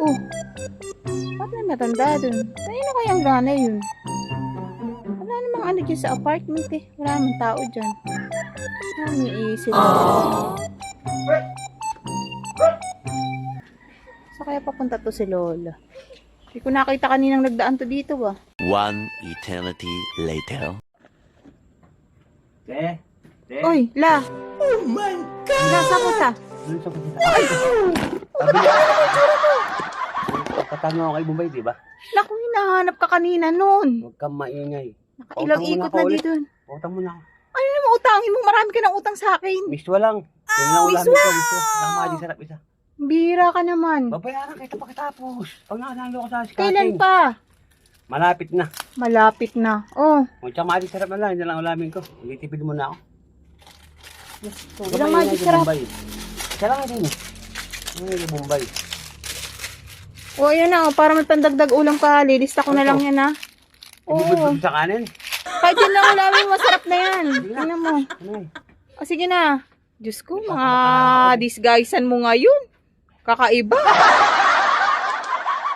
Oh, ba't may matanda dun? Kanino kayang gana yun? Wala namang ano dyan sa apartment eh. Wala namang tao dyan. Ano iisip mo? Sa kaya papunta to si Lola? Hindi ko nakita kaninang nagdaan to dito ba? One eternity later. Te. Oy, La! Oh my God! Nasa ko ta? Ano sa pagkita? Ay! Sabi niya. Katano ako kay Bombay, di ba? Naku, hinahanap ka kanina nun. Huwag kang maingay. Nakailang Utang muna ikot ka na ulit. dito. Utang mo na ako. Ano naman utangin mo? Marami ka ng utang sa akin. Miswa lang. Yan lang ulamin ko. Miswa. Nakamaling sarap isa. Bira ka naman. Babayaran kita pagkatapos. Pag nakanalo ko sa skating. Kailan pa? Malapit na. Malapit na. Oh, Kung tsaka maling sarap na lang. Yan lang ulamin ko. Itipid mo na ako. ilang magic sarap. Isa lang din. Ano yung Bombay? Oh, ayan na. Oh, para may pandagdag ulam ka. Lilista ko na lang yan ha. Ibubod Oo. mo sa kanin. Kahit yun lang ulamin, masarap na yan. Ano mo? Ano eh? O sige na. Diyos ko, mga disguisean mo ngayon. Kakaiba.